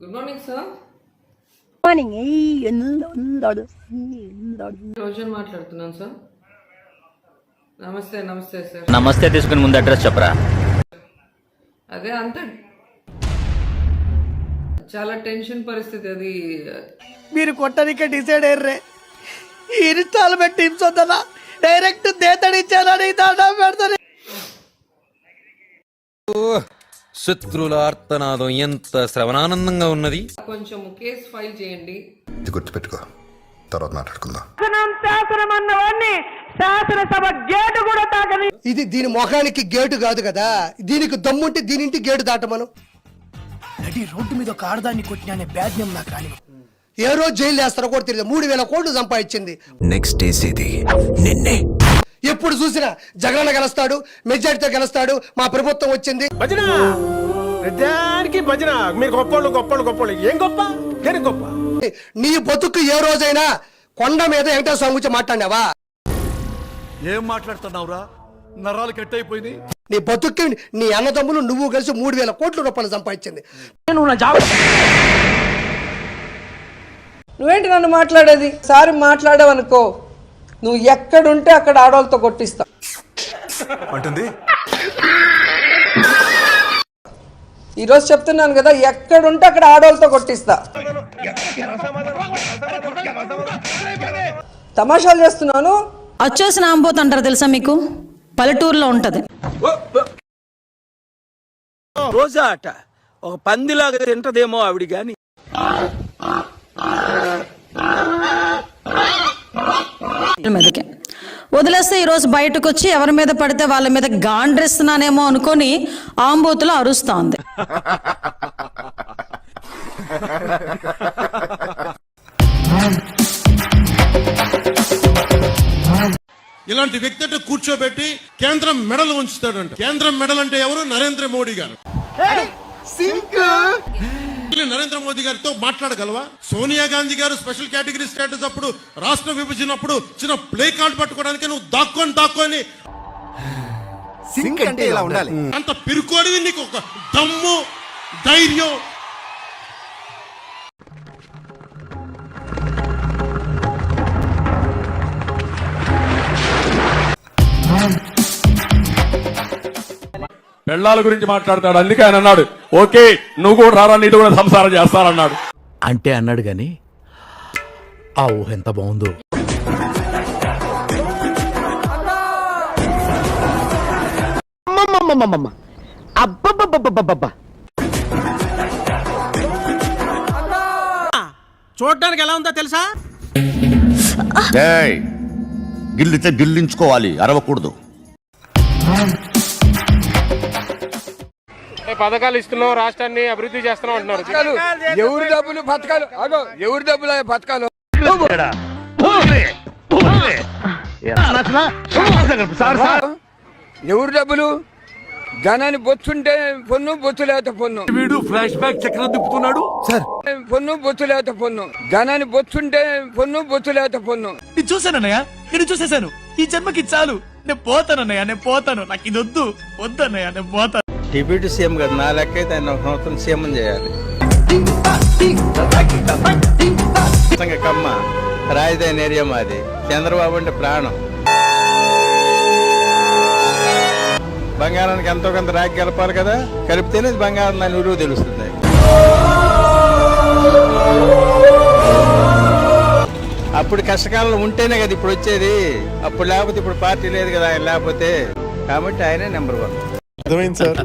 Good morning sir. Morning. రోజన్ మాట్లాడుతున్నాను sir. నమస్తే నమస్తే సార్. నమస్తే తీసుకుని ముందు అడ్రస్ చెప్పరా. అదే అంత చాలా టెన్షన్ పరిస్థితి అది. మీరు కొట్టడానికి డిసైడ్ అయ్యర్రే. ఇన్స్టాల్మెంట్ టీమ్స్ వద్దా డైరెక్ట్ దేతడిచ్చారని దండం పెడతారు. శత్రుల ఆర్తనాదం ఎంత శ్రవణానందంగా ఉన్నది. కొంచెం కేసు ఫైల్ చేయండి. ఇది గుర్తుపెట్టుకో, తర్వాత మాట్లాడుకుందాం. ఇది దీని మొఖానికి గేటు కాదు కదా, దీనికి దమ్ముంటే దీనింటి గేటు దాటమను. నడి రోడ్డు మీద ఒక ఆడదాన్ని కొట్టిన బ్యాడ్ నేమ్ నాకు రాని. ఏ రోజు జైలు వేస్తారో కూడా తెలియదు. 3,000 కోట్లు సంపాదించింది. నెక్స్ట్ వేసేది నిన్నే. ఎప్పుడు చూసినా జగన్ గెలుస్తాడు, మెజార్టీతో గెలుస్తాడు, మా ప్రభుత్వం వచ్చింది. మీరు గొప్పోళ్ళు గొప్పోళ్ళు గొప్పోళ్ళు ఏం గొప్ప దేనికి గొప్ప? నీ బతుకు ఏ రోజైనా కొండ మీద వెంకటేశ్వర స్వామి గురించి మాట్లాడినావా? ఏం మాట్లాడుతున్నావురా? నరాలు కట్ అయిపోయింది. నీ బతుక్కి నీ అన్నదమ్ములు నువ్వు కలిసి 3,000 కోట్ల రూపాయలు సంపాదించింది. నువ్వేంటి నన్ను మాట్లాడేది? సారి మాట్లాడావనుకో, నువ్వు ఎక్కడుంటే అక్కడ ఆడవాళ్ళతో కొట్టిస్తా అంటుంది. ఈరోజు చెప్తున్నాను కదా, ఎక్కడుంటే అక్కడ ఆడవాళ్ళతో కొట్టిస్తా. తమాషాలు చేస్తున్నాను. వచ్చేసిన ఆంబోత్ అంటారు తెలుసా మీకు? పల్లెటూరులో ఉంటది. రోజా అట ఒక పందిలాగా తింటదేమో ఆవిడ గాని. మీదకే వదిలేస్తే ఈరోజు బయటకు వచ్చి ఎవరి మీద పడితే వాళ్ళ మీద గాండ్రిస్తున్నానేమో అనుకొని ఆంబోతులో అరుస్తా ఉంది. ఇలాంటి వ్యక్తి అంటే కూర్చోబెట్టి కేంద్రం మెడల్ ఉంచుతాడంట. కేంద్రం మెడల్ అంటే ఎవరు? నరేంద్ర మోడీ గారు. నరేంద్ర మోదీ గారితో మాట్లాడగలవా? సోనియా గాంధీ గారు స్పెషల్ కేటగిరీ స్టేటస్ అప్పుడు, రాష్ట్ర విభజన అప్పుడు చిన్న ప్లే కార్డ్ పట్టుకోవడానికి నువ్వు దాక్కొని సింక్ అంటే ఇలా ఉండాలి. అంత పిరుకోడివి, నీకు ఒక దమ్ము ధైర్యం. పెళ్ళాల గురించి మాట్లాడతాడు, అందుకే ఆయన అన్నాడు ఓకే నువ్వు కూడా రారా, నీతో కూడా సంసారం చేస్తానన్నాడు. అంటే అన్నాడు గాని ఆ ఊహ ఎంత బాగుందో. చూడడానికి ఎలా ఉందో తెలుసా? గిల్లితే గిల్లించుకోవాలి, అరవకూడదు. పథకాలు ఇస్తున్నావు, రాష్ట్రాన్ని అభివృద్ధి చేస్తున్నావు అంటున్నారు. ఎవరి డబ్బులు పథకాలు? అగో ఎవరి డబ్బులు పథకాలు? ఎవరి డబ్బులు? జనాన్ని బొచ్చుంటే పొన్ను, బొచ్చు లేకపోతే పొన్ను. వీడు ఫ్లాష్ బ్యాక్ చక్రం తిప్పుతున్నాడు సార్. పొన్ను, బొచ్చు లేకపోతే పొన్ను. జనాన్ని బొచ్చుంటే పొన్ను, బొచ్చు లేకపోతే పొన్ను. ఇది చూసానన్నయ్య, ఇది చూసేసాను. ఈ జన్మకి చాలు, నేను పోతానన్నయ్య, నేను పోతాను. నాకు ఇది వద్దు, వద్దన్నయ్య, నేను పోతాను. డిప్యూటీ సీఎం కదా, నా లెక్క అయితే ఆయన ఒక సంవత్సరం సీఎం చేయాలి. కమ్మ రాజధాని ఏరియా మాది. చంద్రబాబు అంటే ప్రాణం. బంగారానికి ఎంతో కొంత రాకి కలపాలి కదా, కలిపితేనే బంగారం దాని విలువ తెలుస్తుంది. అప్పుడు కష్టకాలంలో ఉంటేనే కదా ఇప్పుడు వచ్చేది. అప్పుడు లేకపోతే ఇప్పుడు పార్టీ లేదు కదా ఆయన లేకపోతే. కాబట్టి ఆయనే నెంబర్ 1. అర్థమైంది సార్.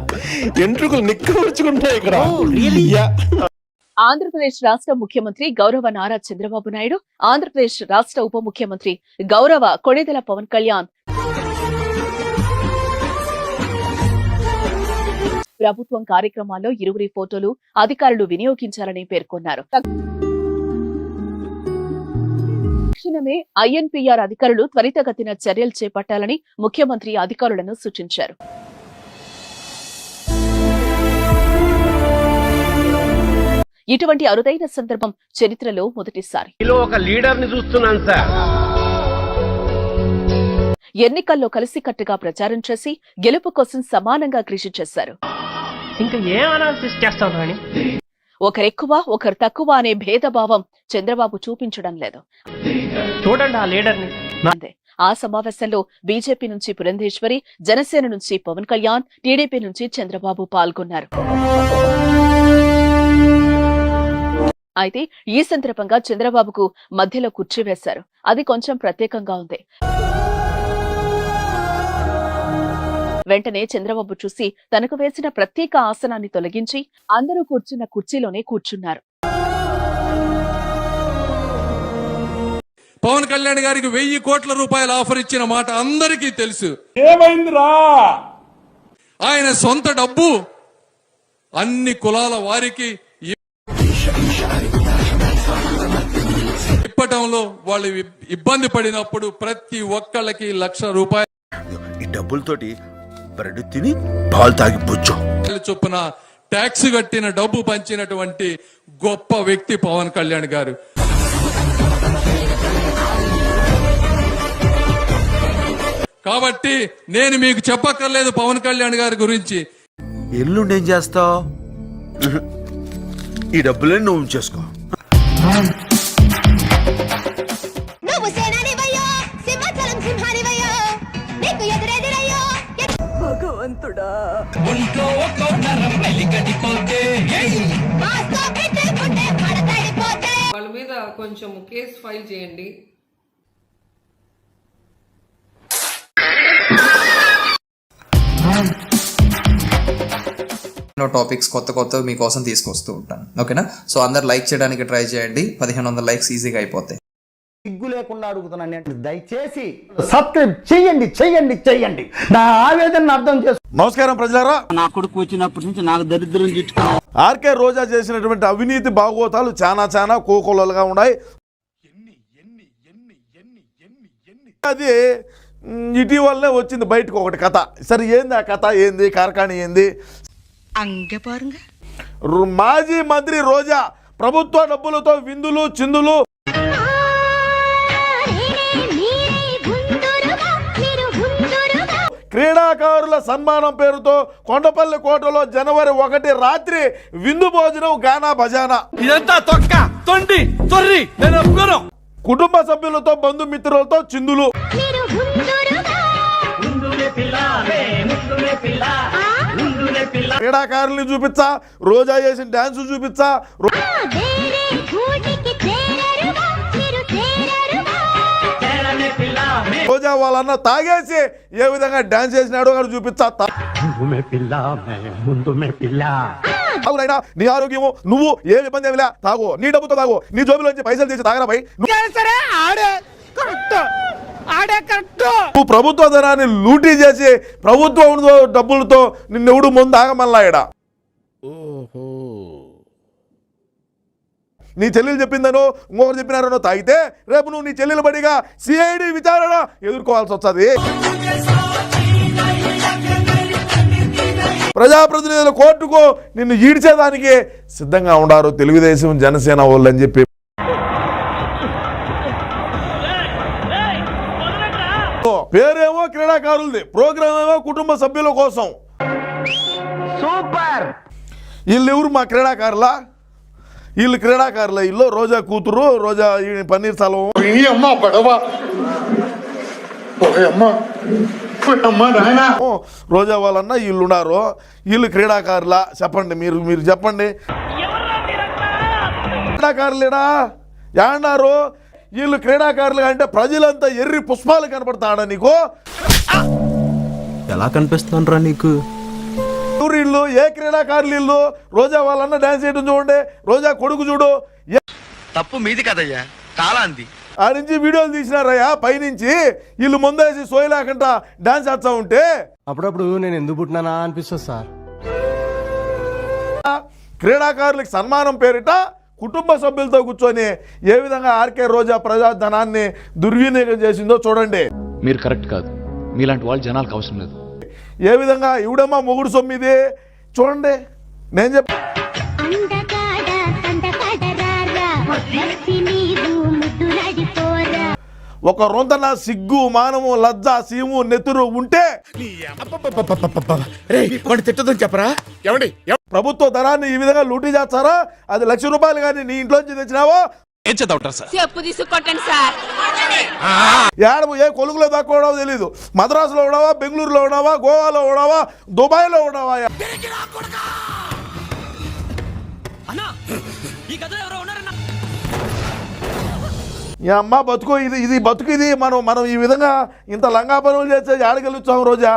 ఎంట్రుకలు నిక్కవచ్చుకుంటాయి ఇక్కడ. ఆంధ్రప్రదేశ్ రాష్ట్ర ముఖ్యమంత్రి గౌరవ నారా చంద్రబాబు నాయుడు, ఆంధ్రప్రదేశ్ రాష్ట్ర ఉప ముఖ్యమంత్రి గౌరవ కొణిదెల పవన్ కళ్యాణ్ ప్రభుత్వం కార్యక్రమాల్లో ఇరువురి ఫోటోలు అధికారులు వినియోగించాలని పేర్కొన్నారు. తక్షణమే ఐఎన్పీఆర్ అధికారులు త్వరితగతిన చర్యలు చేపట్టాలని ముఖ్యమంత్రి అధికారులను సూచించారు. ఇటువంటి అరుదైన సందర్భం చరిత్రలో మొదటిసారి. ఒక లీడర్ ని చూస్తున్నాను సార్. ఎన్నికల్లో కలిసికట్టుగా ప్రచారం చేసి గెలుపు కోసం సమానంగా కృషి చేశారు. ఇంకా ఏం అనాలిసిస్ చేస్తావు? ఒకరెక్కువ ఒకరు తక్కువ అనే భేదభావం చంద్రబాబు చూపించడం లేదు. చూడండి ఆ లీడర్ని. అంతే. ఆ సమావేశంలో బీజేపీ నుంచి పురంధేశ్వరి, జనసేన నుంచి పవన్ కళ్యాణ్, టీడీపీ నుంచి చంద్రబాబు పాల్గొన్నారు. అయితే ఈ సందర్భంగా చంద్రబాబుకు మధ్యలో కుర్చీ వేశారు. అది కొంచెం ప్రత్యేకంగా ఉంది. వెంటనే చంద్రబాబు చూసి తనకు వేసిన ప్రత్యేక ఆసనాన్ని తొలగించి అందరూ కూర్చున్న కుర్చీలోనే కూర్చున్నారు. పవన్ కళ్యాణ్ గారికి 1000 కోట్ల రూపాయల ఆఫర్ ఇచ్చిన మాట అందరికీ తెలుసు. ఏమైందిరా? ఆయన సొంత డబ్బు అన్ని కులాల వారికి ఇప్పటంలో వాళ్ళు ఇబ్బంది పడినప్పుడు ప్రతి ఒక్కళ్ళకి 1,00,000 రూపాయలు ఈ డబ్బులతోటి బ్రెడ్ తిని పాలు తాగి పుచ్చు చొప్పున ట్యాక్స్ కట్టిన డబ్బు పంచినటువంటి గొప్ప వ్యక్తి పవన్ కళ్యాణ్ గారు. కాబట్టి నేను మీకు చెప్పక్కర్లేదు పవన్ కళ్యాణ్ గారి గురించి. ఎల్లుండి ఏం చేస్తావు? ఈ డబ్బులే నువ్వు ఉంచేసుకో. భగవంతుడా, వాళ్ళ మీద కొంచెం కేసు ఫైల్ చేయండి. టాపిక్స్ కొత్త మీకోసం తీసుకొస్తూ ఉంటాను. ఓకేనా? సో అందరు లైక్ చేయడానికి ట్రై చేయండి. 1500 లైక్స్ ఈజీగా అయిపోతాయి. సిగ్గు లేకుండా అడుగుతున్నాను, దయచేసి సబ్స్క్రైబ్ చెయ్యండి. నా ఆవేదన అర్థం చేసుకో. నమస్కారం ప్రజలారా. నా కొడుకు వచ్చినప్పటి నుంచి నాకు దరిద్రం చుట్టుకున్నా. ఆర్కే రోజా చేసినటువంటి అవినీతి బాగోతాలు చాలా కోకొల్లలుగా ఉన్నాయి. అది ఇటీవలనే వచ్చింది బయటకు ఒకటి కథ. సరే ఏంది ఆ కథ? ఏంది కార్ఖానీ? ఏంది? మాజీ మంత్రి రోజా ప్రభుత్వ డబ్బులతో విందులు చిందులు, క్రీడాకారుల సన్మానం పేరుతో కొండపల్లి కోటలో జనవరి 1 రాత్రి విందు భోజనం, గానా బజానా. ఇదంతా తొక్క తొండి తొర్రి. నేను ఒప్పుకోను. కుటుంబ సభ్యులతో బంధుమిత్రులతో చిందులు. క్రీడాకారుల్ని చూపించా, రోజా చేసిన డాన్స్ చూపించా. రోజా వాళ్ళన్న తాగేసి ఏ విధంగా డాన్స్ చేసినాడో కూడా చూపించా. అవునైనా నీ ఆరోగ్యము, నువ్వు ఏ ఇబ్బంది ఏమిలే, తాగు, నీ డబ్బుతో తాగు, నీ జోబులోంచి పైసలు తీసి తాగరా భయ్. నువ్వు ప్రభుత్వ ధనాన్ని లూటీ చేసి ప్రభుత్వం డబ్బులతో నిన్నెవడు ముందు ఆగమల్లా ఈడ. నీ చెల్లెలు చెప్పిందనో ఇంకొకరు చెప్పినారనో తాగితే రేపు నువ్వు నీ చెల్లెలు బడిగా సిఐడి విచారణ ఎదుర్కోవాల్సి వస్తుంది. ప్రజాప్రతినిధుల కోర్టుకు నిన్ను ఈడ్చేదానికి సిద్ధంగా ఉండారు తెలుగుదేశం జనసేన వాళ్ళు అని చెప్పి. పేరేమో క్రీడాకారులది, ప్రోగ్రామ్ ఏమో కుటుంబ సభ్యుల కోసం. సూపర్. వీళ్ళు ఎవరు? మా క్రీడాకారులా? వీళ్ళు క్రీడాకారుల ఇల్లు. రోజా కూతురు, రోజా పన్నీర్ సెల్వం, రోజా వాళ్ళన్న వీళ్ళు ఉన్నారు. వీళ్ళు క్రీడాకారులా? చెప్పండి, మీరు చెప్పండి. క్రీడాకారులేడా ఏమన్నారు? వీళ్ళు క్రీడాకారులు అంటే ప్రజలంతా ఎర్రి పుష్పాలు కనపడతాడా నీకు? ఎలా కనిపిస్తానరా నీకు? ఇల్లు ఏ క్రీడాకారులు ఇల్లు? రోజా వాళ్ళన్న డాన్స్ చేయడం చూడండి, రోజా కొడుకు చూడు. తప్పు మీది కదయ్యా, కాలాంది. ఆ నుంచి వీడియోలు తీసినారయ్యా పైనుంచి. వీళ్ళు ముందేసి సోయి లేకుండా డాన్స్ చేస్తా ఉంటే అప్పుడప్పుడు నేను ఎందుకు పుట్టినానా అనిపిస్తుంది సార్. క్రీడాకారులకు సన్మానం పేరిట కుటుంబ సభ్యులతో కూర్చొని ఏ విధంగా ఆర్కే రోజా ప్రజాధనాన్ని దుర్వినియోగం చేసిందో చూడండి. మీరు కరెక్ట్ కాదు. మీలాంటి వాళ్ళు జనాలకు అవసరం లేదు. ఏ విధంగా ఇవిడమ్మా మొగుడు సొమ్మిది చూడండి. నేను చెప్ప ఒక రొంతన సిగ్గు మానము లజ్జ సీము నెత్తురు ఉంటే తిట్టదని చెప్పరా ఏమండి ప్రభుత్వ ధనాన్ని ఈ విధంగా లూటీ చేస్తారా? అది ₹1,00,000 కానీ నీ ఇంట్లోంచి తెచ్చినావో ఏం చదువుతారు సార్? చెప్పు తీసుకొట్టండి సార్. ఏడము ఏ కొలుగులో దాక్కోవడమో తెలీదు. మద్రాసులో ఉన్నావా, బెంగళూరులో ఉన్నావా, గోవాలో ఉన్నావా, దుబాయ్లో ఉన్నావా? ఈ అమ్మ బతుకు ఇది బతుకు ఇది. మనం ఈ విధంగా ఇంత లంగా పనులు చేస్తే ఆడగలుగుతాం రోజా?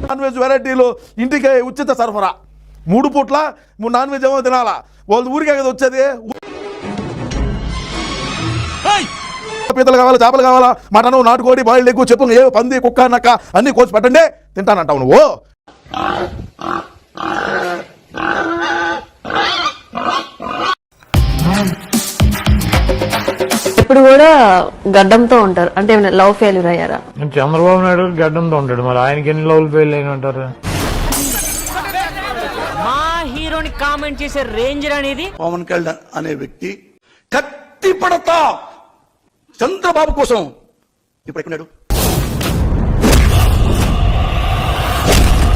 నాన్ వెజ్ వెరైటీలు ఇంటికి ఉచిత సరఫరా. 3 పూట్ల నాన్ వెజ్ ఏమో తినాలా? వాళ్ళు ఊరికే కదా వచ్చేది. పీతలు కావాలా, చేపలు కావాలా, మటను, నాటుకోడి, బాయిల్డ్ ఎగ్గు, చెప్పు ఏ పంది, కుక్క, నక్క అన్ని కోసి పెట్టండి తింటానంటావు నువ్వు. ఇప్పుడు కూడా గడ్డంతో ఉంటారు అంటే లవ్ ఫెయిల్యూర్ అయ్యారా? చంద్రబాబు నాయుడు గడ్డంతో ఉంటాడు, మరి ఆయనకి ఎన్ని లవ్లు ఫెయిల్ అయిన ఉంటారు? మా హీరోని కామెంట్ చేసే రేంజర్ అనేది పవన్ కళ్యాణ్ అనే వ్యక్తి కత్తి పడతా చంద్రబాబు కోసం ఇప్పుడు ఎక్కడున్నాడు?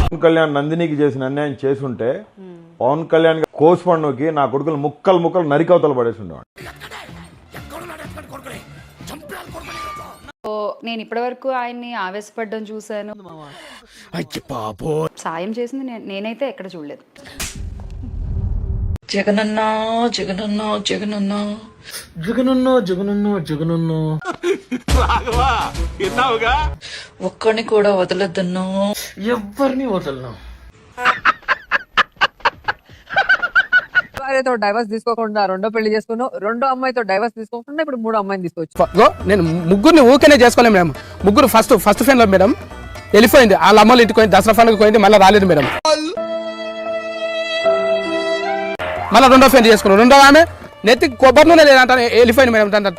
పవన్ కళ్యాణ్ నందినికి చేసిన అన్యాయం చేసుంటే పవన్ కళ్యాణ్ కోసి పండుగకి నా కొడుకులు ముక్కలు నరికవతలు పడేసి ఉండేవాడు. నేను ఇప్పటి వరకు ఆయన్ని ఆవేశపడ్డం చూశాను. సాయం చేసింది నేనైతే ఎక్కడ చూడలేదు. జగనన్నా జగనన్నా జగనన్నా జగనన్నో జగనన్నో జగనన్నో ఒక్కడిని కూడా వదలద్దన్నా. ఎవరిని వదలను. భార్యతో డైవర్స్ తీసుకోకుండా రెండో పెళ్లి చేసుకున్నావు, రెండో అమ్మాయితో డైవర్స్ తీసుకోకుండా ఇప్పుడు 3వ అమ్మాయిని తీసుకొచ్చు. నేను ముగ్గురిని ఊరికేనే చేసుకోలేము మేడం. ముగ్గురు ఫస్ట్ ఫ్రెండ్ లో మేడం వెళ్ళిపోయింది. వాళ్ళ అమ్మలు ఇంటికి పోయింది, దసరా పండుగ పోయింది, మళ్ళీ రాలేదు మేడం. మళ్ళీ రెండో ఫ్రెండ్ చేసుకున్నాం. రెండో ఆమె నెత్తి కొబ్బరి నూనె లేదంట వెళ్ళిపోయింది మేడం.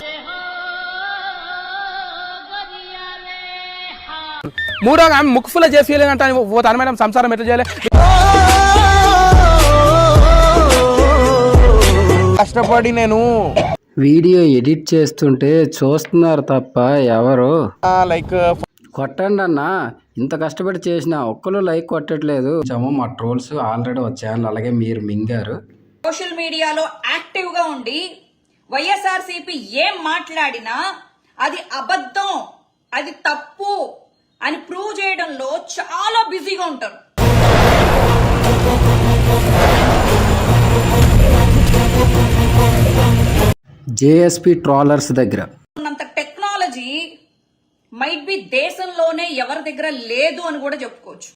మూడో ఆమె ముక్కుఫుల్ చేసి లేదంట పోతాను మేడం. సంసారం ఎట్లా చేయాలి? కష్టపడి నేను వీడియో ఎడిట్ చేస్తుంటే చూస్తున్నారు తప్ప ఎవరు లైక్ కొట్టండి అన్న. ఇంత కష్టపడి చేసిన ఒక్కరు లైక్ కొట్టట్లేదు. మా ట్రోల్స్ ఆల్రెడీ వచ్చాను, అలాగే మీరు మింగారు. సోషల్ మీడియాలో యాక్టివ్ గా ఉండి వైఎస్ఆర్సీపీ ఏం మాట్లాడినా అది అబద్ధం, అది తప్పు అని ప్రూవ్ చేయడంలో చాలా బిజీగా ఉంటారు. జేఎస్పీ ట్రోలర్స్ దగ్గర ఉన్నంత టెక్నాలజీ మైట్ బి దేశంలోనే ఎవరి దగ్గర లేదు అని కూడా చెప్పుకోవచ్చు.